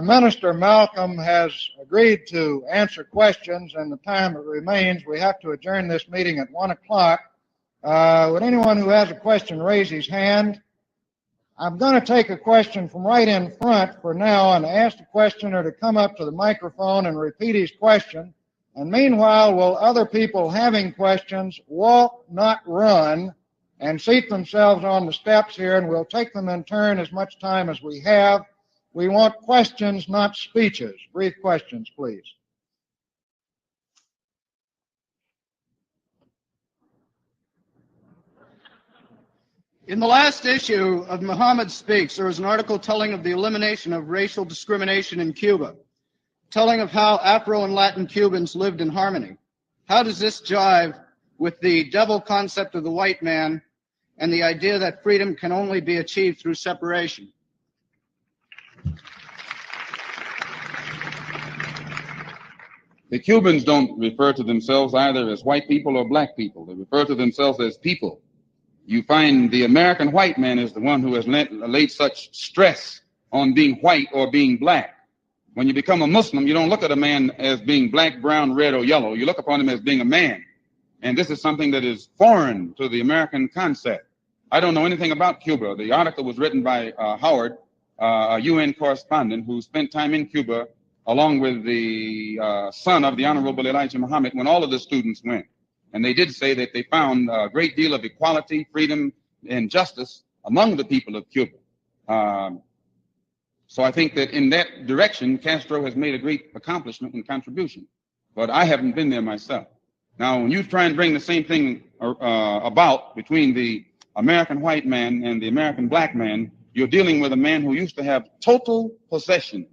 Minister Malcolm has agreed to answer questions, and the time that remains, we have to adjourn this meeting at 1 o'clock. Would anyone who has a question raise his hand? I'm going to take a question from right in front for now and ask the questioner to come up to the microphone and repeat his question. And meanwhile, will other people having questions walk, not run, and seat themselves on the steps here, and we'll take them in turn as much time as we have. We want questions, not speeches. Brief questions, please. In the last issue of Muhammad Speaks, there was an article telling of the elimination of racial discrimination in Cuba, telling of how Afro and Latin Cubans lived in harmony. How does this jive with the devil concept of the white man and the idea that freedom can only be achieved through separation? The Cubans don't refer to themselves either as white people or black people. They refer to themselves as people. You find the American white man is the one who has laid such stress on being white or being black. When you become a Muslim, you don't look at a man as being black, brown, red, or yellow. You look upon him as being a man. And this is something that is foreign to the American concept. I don't know anything about Cuba. The article was written by Howard, a UN correspondent who spent time in Cuba along with the son of the Honorable Elijah Muhammad when all of the students went. And they did say that they found a great deal of equality, freedom, and justice among the people of Cuba. So I think that in that direction, Castro has made a great accomplishment and contribution. But I haven't been there myself. Now, when you try and bring the same thing about between the American white man and the American black man, you're dealing with a man who used to have total possession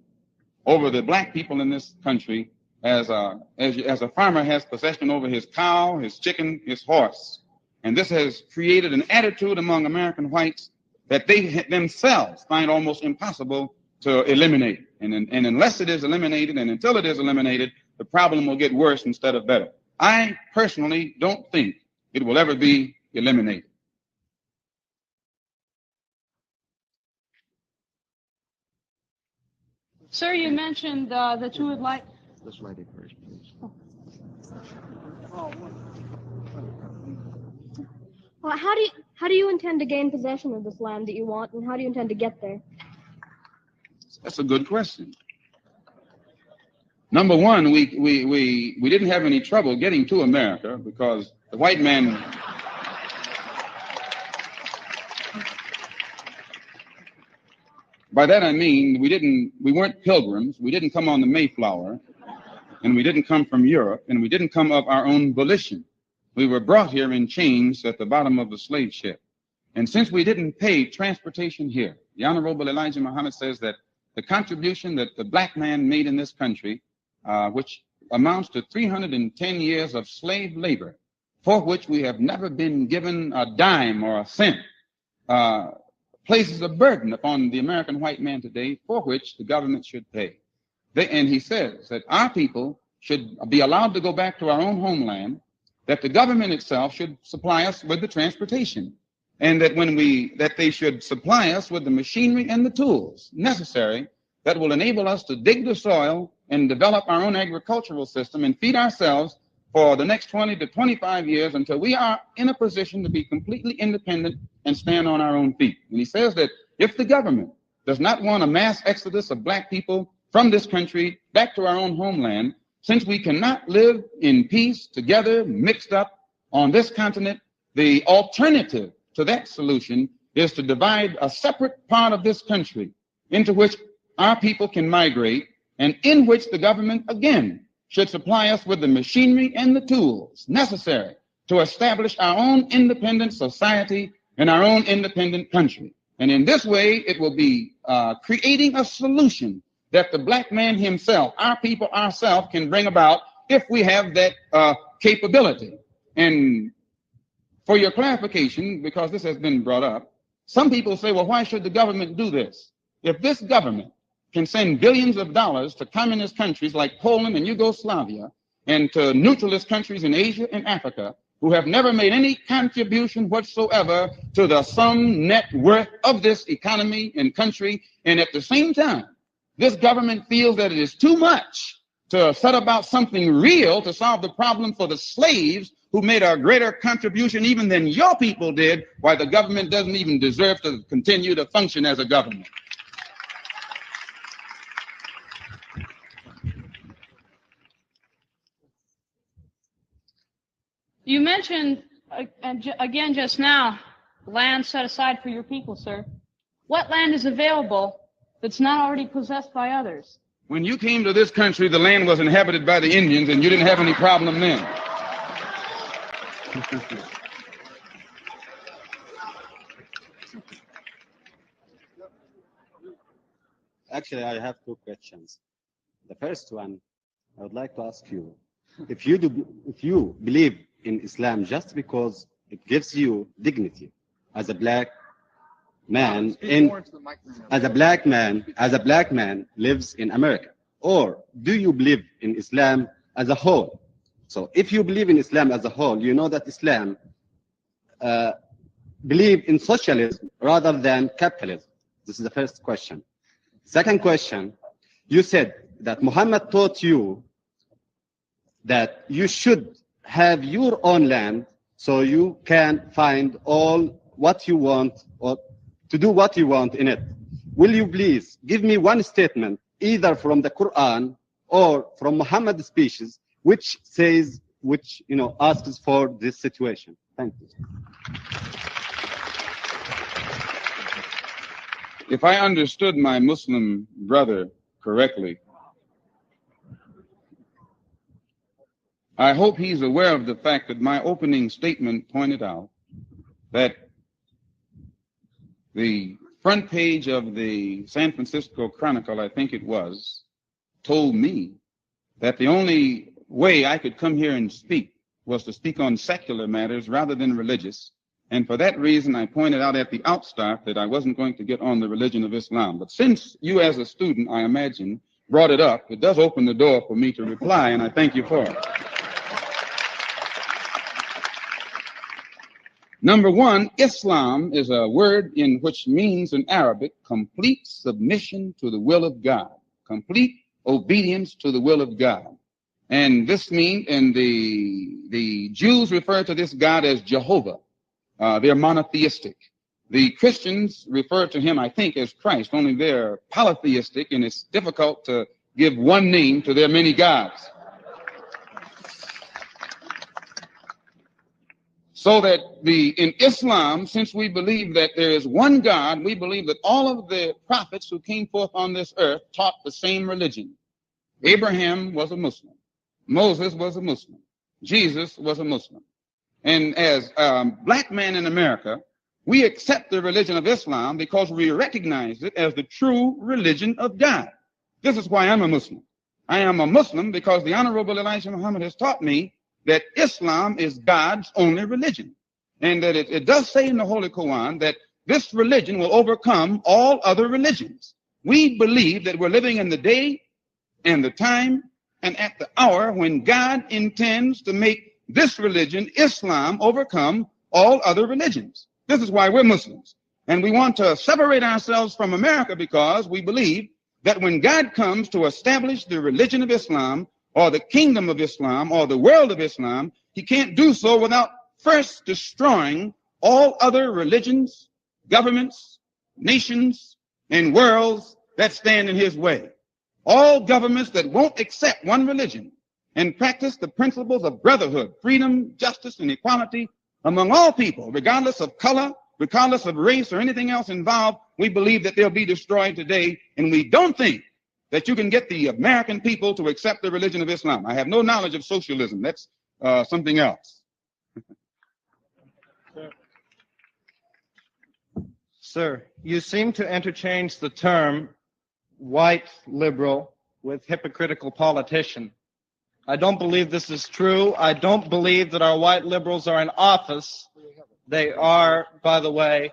over the black people in this country, as a farmer has possession over his cow, his chicken, his horse. And this has created an attitude among American whites that they themselves find almost impossible to eliminate. And unless it is eliminated, and until it is eliminated, the problem will get worse instead of better. I personally don't think it will ever be eliminated. Sir, you mentioned that you would like... This lady first, please. Well, how do you intend to gain possession of this land that you want, and how do you intend to get there? That's a good question. Number one, we didn't have any trouble getting to America because the white man... By that I mean we weren't pilgrims, we didn't come on the Mayflower, and we didn't come from Europe, and we didn't come of our own volition. We were brought here in chains at the bottom of the slave ship. And since we didn't pay transportation here, the Honorable Elijah Muhammad says that the contribution that the black man made in this country, which amounts to 310 years of slave labor, for which we have never been given a dime or a cent, places a burden upon the American white man today, for which the government should pay. And he says that our people should be allowed to go back to our own homeland, that the government itself should supply us with the transportation, and that they should supply us with the machinery and the tools necessary that will enable us to dig the soil and develop our own agricultural system and feed ourselves for the next 20 to 25 years until we are in a position to be completely independent and stand on our own feet. And he says that if the government does not want a mass exodus of black people from this country back to our own homeland, since we cannot live in peace together, mixed up on this continent, the alternative to that solution is to divide a separate part of this country into which our people can migrate, and in which the government, again, should supply us with the machinery and the tools necessary to establish our own independent society and our own independent country. And in this way, it will be creating a solution that the black man himself, our people, ourselves, can bring about if we have that capability. And for your clarification, because this has been brought up, some people say, well, why should the government do this? If this government can send billions of dollars to communist countries like Poland and Yugoslavia and to neutralist countries in Asia and Africa who have never made any contribution whatsoever to the sum net worth of this economy and country, and at the same time This government feels that it is too much to set about something real to solve the problem for the slaves who made a greater contribution even than your people did, why the government doesn't even deserve to continue to function as a government. You mentioned, again just now, land set aside for your people, sir. What land is available that's not already possessed by others? When you came to this country, the land was inhabited by the Indians, and you didn't have any problem then. Actually, I have two questions. The first one, I would like to ask you, if you believe in Islam just because it gives you dignity as a black man as a black man lives in America, or do you believe in Islam as a whole? So if you believe in Islam as a whole, you know that Islam believe in socialism rather than capitalism. This is the first question. Second question, you said that Muhammad taught you that you should have your own land so you can find all what you want or to do what you want in it. Will you please give me one statement, either from the Quran or from Muhammad's speeches, which asks for this situation? Thank you. If I understood my Muslim brother correctly, I hope he's aware of the fact that my opening statement pointed out that the front page of the San Francisco Chronicle, I think it was, told me that the only way I could come here and speak was to speak on secular matters rather than religious. And for that reason, I pointed out at the outstart that I wasn't going to get on the religion of Islam. But since you as a student, I imagine, brought it up, it does open the door for me to reply, and I thank you for it. Number one, Islam is a word in which means in Arabic complete submission to the will of God, complete obedience to the will of God. And this means, and the Jews refer to this God as Jehovah. They're monotheistic. The Christians refer to him, I think, as Christ, only they're polytheistic, and it's difficult to give one name to their many gods. So that in Islam, since we believe that there is one God, we believe that all of the prophets who came forth on this earth taught the same religion. Abraham was a Muslim. Moses was a Muslim. Jesus was a Muslim. And as a black man in America, we accept the religion of Islam because we recognize it as the true religion of God. This is why I'm a Muslim. I am a Muslim because the Honorable Elijah Muhammad has taught me that Islam is God's only religion. And that it does say in the Holy Quran that this religion will overcome all other religions. We believe that we're living in the day and the time and at the hour when God intends to make this religion, Islam, overcome all other religions. This is why we're Muslims. And we want to separate ourselves from America because we believe that when God comes to establish the religion of Islam or the kingdom of Islam or the world of Islam, he can't do so without first destroying all other religions, governments, nations, and worlds that stand in his way. All governments that won't accept one religion and practice the principles of brotherhood, freedom, justice, and equality among all people, regardless of color, regardless of race, or anything else involved, we believe that they'll be destroyed today. And we don't think that you can get the American people to accept the religion of Islam. I have no knowledge of socialism. That's something else. Sir, you seem to interchange the term white liberal with hypocritical politician. I don't believe this is true. I don't believe that our white liberals are in office. They are, by the way,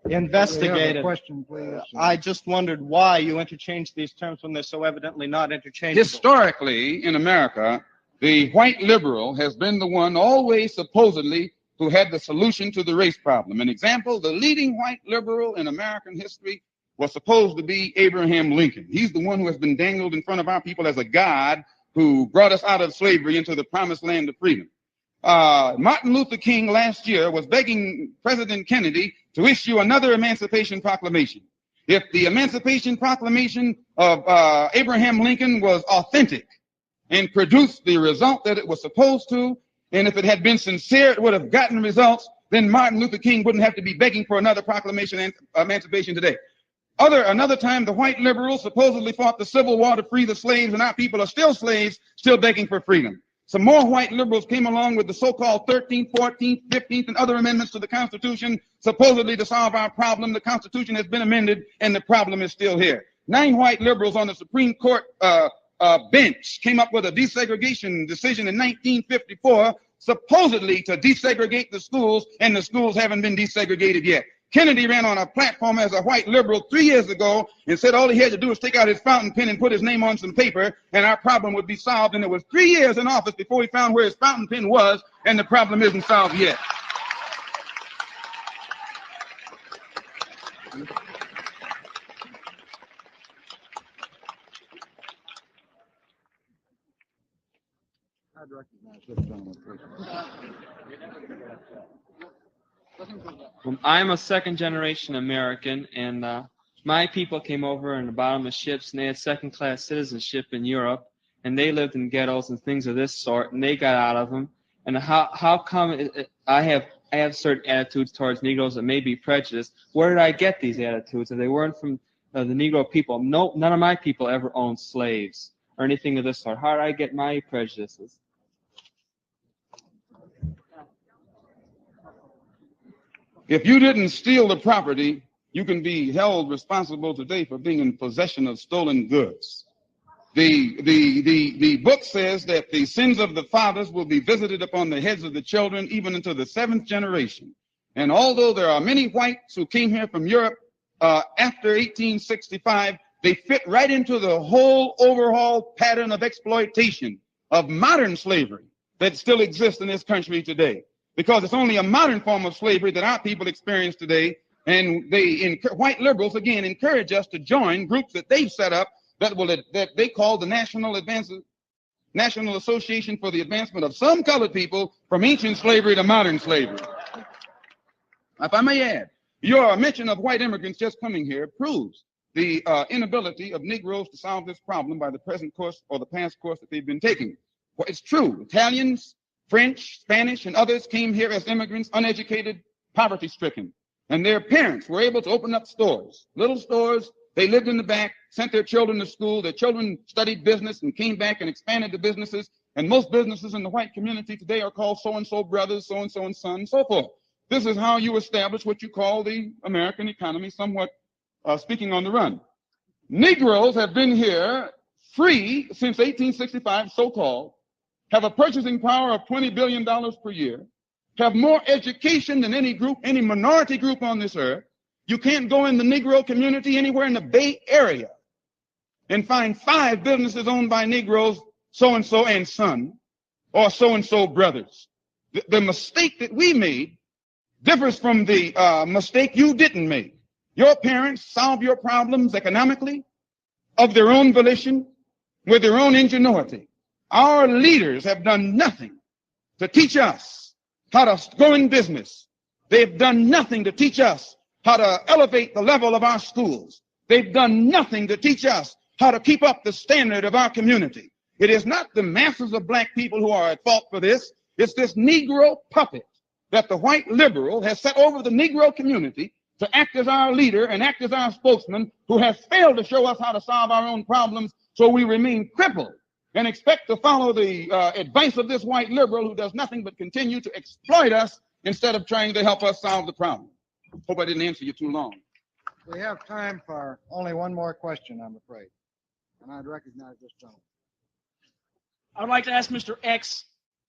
investigated. Question, please. I just wondered why you interchange these terms when they're so evidently not interchangeable. Historically, in America, the white liberal has been the one always supposedly who had the solution to the race problem. An example, the leading white liberal in American history was supposed to be Abraham Lincoln. He's the one who has been dangled in front of our people as a god who brought us out of slavery into the promised land of freedom. Martin Luther King last year was begging President Kennedy to issue another Emancipation Proclamation. If the Emancipation Proclamation of Abraham Lincoln was authentic and produced the result that it was supposed to, and if it had been sincere, it would have gotten results, then Martin Luther King wouldn't have to be begging for another proclamation and emancipation today. Another time, the white liberals supposedly fought the Civil War to free the slaves, and our people are still slaves, still begging for freedom. Some more white liberals came along with the so-called 13th, 14th, 15th, and other amendments to the Constitution, supposedly to solve our problem. The Constitution has been amended, and the problem is still here. 9 white liberals on the Supreme Court bench came up with a desegregation decision in 1954, supposedly to desegregate the schools, and the schools haven't been desegregated yet. Kennedy ran on a platform as a white liberal 3 years ago and said all he had to do was take out his fountain pen and put his name on some paper and our problem would be solved. And it was 3 years in office before he found where his fountain pen was, and the problem isn't solved yet. I'd recognize this gentleman. I'm a second-generation American, and my people came over in the bottom of ships, and they had second-class citizenship in Europe, and they lived in ghettos and things of this sort, and they got out of them. And how come I have certain attitudes towards Negroes that may be prejudiced? Where did I get these attitudes? If they weren't from the Negro people, none of my people ever owned slaves or anything of this sort. How did I get my prejudices? If you didn't steal the property, you can be held responsible today for being in possession of stolen goods. The book says that the sins of the fathers will be visited upon the heads of the children, even into the 7th generation. And although there are many whites who came here from Europe after 1865, they fit right into the whole overhaul pattern of exploitation of modern slavery that still exists in this country today. Because it's only a modern form of slavery that our people experience today, and white liberals again encourage us to join groups that they've set up that they call the National Association for the Advancement of Some Colored People from Ancient Slavery to Modern Slavery. If I may add, your mention of white immigrants just coming here proves the inability of Negroes to solve this problem by the present course or the past course that they've been taking. Well, it's true. Italians, French, Spanish, and others came here as immigrants, uneducated, poverty-stricken. And their parents were able to open up stores, little stores. They lived in the back, sent their children to school. Their children studied business and came back and expanded the businesses. And most businesses in the white community today are called so-and-so brothers, so-and-so and son, and so forth. This is how you establish what you call the American economy, somewhat speaking on the run. Negroes have been here free since 1865, so-called, have a purchasing power of $20 billion per year, have more education than any group, any minority group on this earth. You can't go in the Negro community anywhere in the Bay Area and find 5 businesses owned by Negroes, so-and-so and son, or so-and-so brothers. The mistake that we made differs from the mistake you didn't make. Your parents solved your problems economically, of their own volition, with their own ingenuity. Our leaders have done nothing to teach us how to go in business. They've done nothing to teach us how to elevate the level of our schools. They've done nothing to teach us how to keep up the standard of our community. It is not the masses of black people who are at fault for this. It's this Negro puppet that the white liberal has set over the Negro community to act as our leader and act as our spokesman, who has failed to show us how to solve our own problems, so we remain crippled and expect to follow the advice of this white liberal who does nothing but continue to exploit us instead of trying to help us solve the problem. Hope I didn't answer you too long. We have time for only one more question, I'm afraid. And I'd recognize this gentleman. I would like to ask Mr. X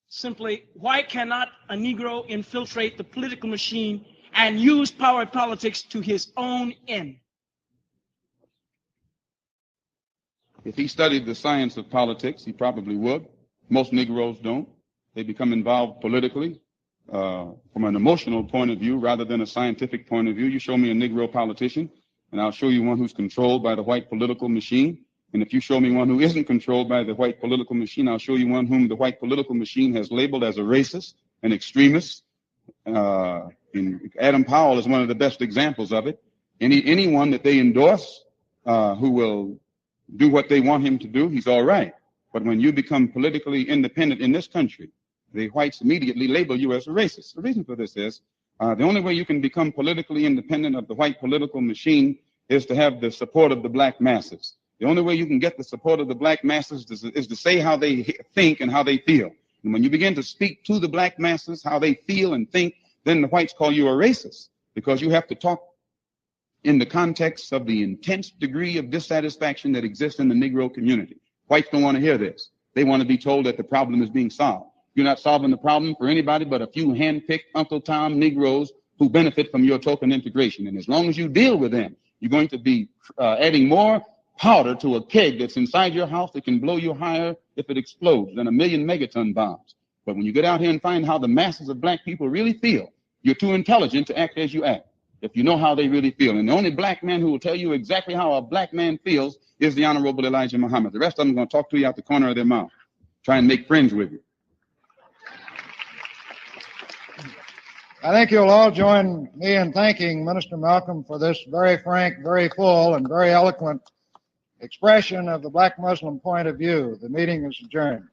simply, why cannot a Negro infiltrate the political machine and use power politics to his own end? If he studied the science of politics, he probably would. Most Negroes don't. They become involved politically from an emotional point of view rather than a scientific point of view. You show me a Negro politician and I'll show you one who's controlled by the white political machine. And if you show me one who isn't controlled by the white political machine, I'll show you one whom the white political machine has labeled as a racist, an extremist. And Adam Powell is one of the best examples of it. Anyone that they endorse who will do what they want him to do, he's all right. But when you become politically independent in this country, the whites immediately label you as a racist. The reason for this is the only way you can become politically independent of the white political machine is to have the support of the black masses. The only way you can get the support of the black masses is to say how they think and how they feel. And when you begin to speak to the black masses, how they feel and think, then the whites call you a racist, because you have to talk in the context of the intense degree of dissatisfaction that exists in the Negro community. Whites don't want to hear this. They want to be told that the problem is being solved. You're not solving the problem for anybody but a few hand-picked Uncle Tom Negroes who benefit from your token integration. And as long as you deal with them, you're going to be adding more powder to a keg that's inside your house that can blow you higher if it explodes than 1,000,000 megaton bombs. But when you get out here and find how the masses of black people really feel, you're too intelligent to act as you act. If you know how they really feel. And the only black man who will tell you exactly how a black man feels is the Honorable Elijah Muhammad. The rest of them are going to talk to you out the corner of their mouth, try and make friends with you. I think you'll all join me in thanking Minister Malcolm for this very frank, very full, and very eloquent expression of the black Muslim point of view. The meeting is adjourned.